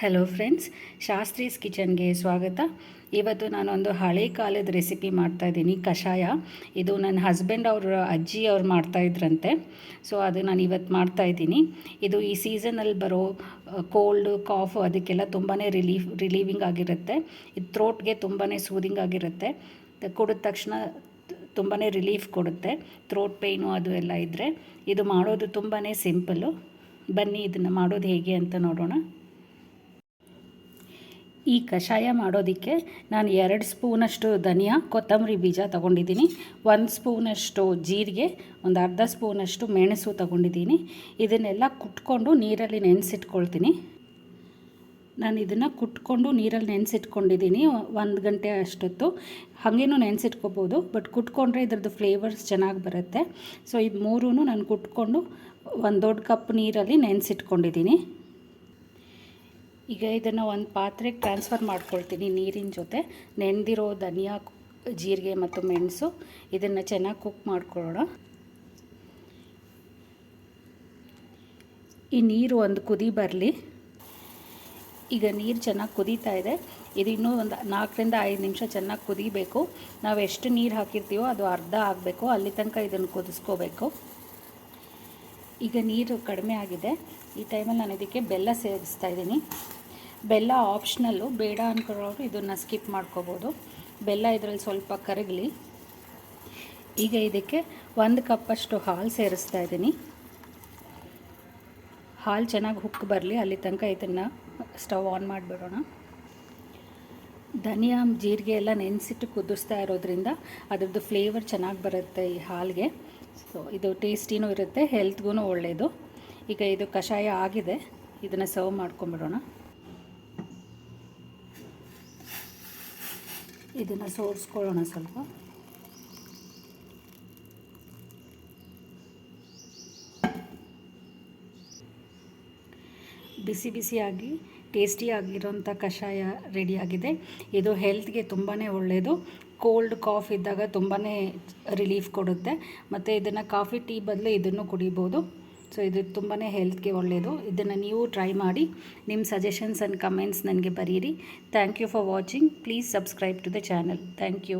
Hello friends, Shastri's ಕಿಚನ್ಗೆ ಸ್ವಾಗತ. ಇವತ್ತು ನಾನೊಂದು ಹಳೆ ಕಾಲದ ರೆಸಿಪಿ ಮಾಡ್ತಾಯಿದ್ದೀನಿ, ಕಷಾಯ. ಇದು ನನ್ನ ಹಸ್ಬೆಂಡ್ ಅವ್ರ ಅಜ್ಜಿ ಅವ್ರು ಮಾಡ್ತಾಯಿದ್ರಂತೆ. ಸೊ ಅದು ನಾನು ಇವತ್ತು ಮಾಡ್ತಾಯಿದ್ದೀನಿ. ಇದು ಈ ಸೀಸನಲ್ಲಿ ಬರೋ ಕೋಲ್ಡು, ಕಾಫು ಅದಕ್ಕೆಲ್ಲ ತುಂಬಾ ರಿಲೀವಿಂಗ್ ಆಗಿರುತ್ತೆ. ಇದು ಥ್ರೋಟ್ಗೆ ತುಂಬಾ ಸೂದಿಂಗ್ ಆಗಿರುತ್ತೆ. ಕುಡಿದ ತಕ್ಷಣ ತುಂಬಾ ರಿಲೀಫ್ ಕೊಡುತ್ತೆ. ಥ್ರೋಟ್ ಪೇಯ್ನು ಅದು ಎಲ್ಲ ಇದ್ದರೆ. ಇದು ಮಾಡೋದು ತುಂಬಾ ಸಿಂಪಲ್ಲು. ಬನ್ನಿ ಇದನ್ನು ಮಾಡೋದು ಹೇಗೆ ಅಂತ ನೋಡೋಣ. ಈ ಕಷಾಯ ಮಾಡೋದಕ್ಕೆ ನಾನು 2 ಸ್ಪೂನಷ್ಟು ಧನಿಯಾ, ಕೊತ್ತಂಬರಿ ಬೀಜ ತೊಗೊಂಡಿದ್ದೀನಿ. 1 ಸ್ಪೂನಷ್ಟು ಜೀರಿಗೆ, ಒಂದು ಅರ್ಧ ಸ್ಪೂನಷ್ಟು ಮೆಣಸು ತೊಗೊಂಡಿದ್ದೀನಿ. ಇದನ್ನೆಲ್ಲ ಕುಟ್ಕೊಂಡು ನೀರಲ್ಲಿ ನೆನೆಸಿಟ್ಕೊಳ್ತೀನಿ. ನಾನು ಇದನ್ನು ಕುಟ್ಕೊಂಡು ನೀರಲ್ಲಿ ನೆನೆಸಿಟ್ಕೊಂಡಿದ್ದೀನಿ 1 ಗಂಟೆ ಅಷ್ಟೊತ್ತು. ಹಾಗೇನೂ ನೆನೆಸಿಟ್ಕೋಬೋದು, ಬಟ್ ಕುಟ್ಕೊಂಡ್ರೆ ಇದ್ರದ್ದು ಫ್ಲೇವರ್ಸ್ ಚೆನ್ನಾಗಿ ಬರುತ್ತೆ. ಸೊ ಇದು ಮೂರೂ ನಾನು ಕುಟ್ಕೊಂಡು 1 ದೊಡ್ಡ ಕಪ್ ನೀರಲ್ಲಿ ನೆನೆಸಿಟ್ಕೊಂಡಿದ್ದೀನಿ. ಈಗ ಇದನ್ನು ಒಂದು ಪಾತ್ರೆಗೆ ಟ್ರಾನ್ಸ್ಫರ್ ಮಾಡ್ಕೊಳ್ತೀನಿ ನೀರಿನ ಜೊತೆ. ನೆನೆದಿರೋ ಧನಿಯಾ, ಜೀರಿಗೆ ಮತ್ತು ಮೆಣಸು ಇದನ್ನು ಚೆನ್ನಾಗಿ ಕುಕ್ ಮಾಡ್ಕೊಳ್ಳೋಣ. ಈ ನೀರು ಒಂದು ಕುದಿ ಬರಲಿ. ಈಗ ನೀರು ಚೆನ್ನಾಗಿ ಕುದೀತಾ ಇದೆ. ಇದು ಇನ್ನೂ ಒಂದು 4ರಿಂದ 5 ನಿಮಿಷ ಚೆನ್ನಾಗಿ ಕುದಿಬೇಕು. ನಾವು ಎಷ್ಟು ನೀರು ಹಾಕಿರ್ತೀವೋ ಅದು ಅರ್ಧ ಆಗಬೇಕು, ಅಲ್ಲಿ ತನಕ ಇದನ್ನು ಕುದಿಸ್ಕೋಬೇಕು. ಈಗ ನೀರು ಕಡಿಮೆ ಆಗಿದೆ. ಈ ಟೈಮಲ್ಲಿ ನಾನು ಇದಕ್ಕೆ ಬೆಲ್ಲ ಸೇರಿಸ್ತಾ ಇದ್ದೀನಿ. ಬೆಲ್ಲ ಆಪ್ಷನಲ್ಲು, ಬೇಡ ಅಂದ್ಕೊಳ್ಳೋರು ಇದನ್ನು ಸ್ಕಿಪ್ ಮಾಡ್ಕೋಬೋದು. ಬೆಲ್ಲ ಇದರಲ್ಲಿ ಸ್ವಲ್ಪ ಕರಗಲಿ. ಈಗ ಇದಕ್ಕೆ 1 ಕಪ್ಪಷ್ಟು ಹಾಲು ಸೇರಿಸ್ತಾ ಇದ್ದೀನಿ. ಹಾಲು ಚೆನ್ನಾಗಿ ಹುಕ್ಕಿ ಬರಲಿ, ಅಲ್ಲಿ ತನಕ ಇದನ್ನು ಸ್ಟವ್ ಆನ್ ಮಾಡಿಬಿಡೋಣ. ಧನಿಯಾ, ಜೀರಿಗೆ ಎಲ್ಲ ನೆನೆಸಿಟ್ಟು ಕುದಿಸ್ತಾ ಇರೋದ್ರಿಂದ ಅದರದ್ದು ಫ್ಲೇವರ್ ಚೆನ್ನಾಗಿ ಬರುತ್ತೆ ಈ ಹಾಲಿಗೆ. ಸೊ ಇದು ಟೇಸ್ಟಿನೂ ಇರುತ್ತೆ, ಹೆಲ್ತ್ಗೂ ಒಳ್ಳೆಯದು. ಈಗ ಇದು ಕಷಾಯ ಆಗಿದೆ, ಇದನ್ನು ಸರ್ವ್ ಮಾಡ್ಕೊಂಬಿಡೋಣ. ಇದನ್ನು ಸೋರಿಸ್ಕೊಳ್ಳೋಣ ಸ್ವಲ್ಪ. ಬಿಸಿ ಬಿಸಿಯಾಗಿ ಟೇಸ್ಟಿಯಾಗಿರೋಂಥ ಕಷಾಯ ರೆಡಿಯಾಗಿದೆ. ಇದು ಹೆಲ್ತ್ಗೆ ತುಂಬಾ ಒಳ್ಳೆಯದು. ಕೋಲ್ಡ್ ಕಾಫ್ ಇದ್ದಾಗ ತುಂಬಾ ರಿಲೀಫ್ ಕೊಡುತ್ತೆ. ಮತ್ತು ಇದನ್ನು ಕಾಫಿ ಟೀ ಬದಲು ಇದನ್ನು ಕುಡಿಬೋದು. ಸೊ ಇದು ತುಂಬಾ ಹೆಲ್ತ್ಗೆ ಒಳ್ಳೆಯದು. ಇದನ್ನು ನೀವು ಟ್ರೈ ಮಾಡಿ. ನಿಮ್ಮ ಸಜೆಷನ್ಸ್ ಆ್ಯಂಡ್ ಕಮೆಂಟ್ಸ್ ನನಗೆ ಬರೀರಿ. Thank you for watching. Please subscribe to the channel. Thank you.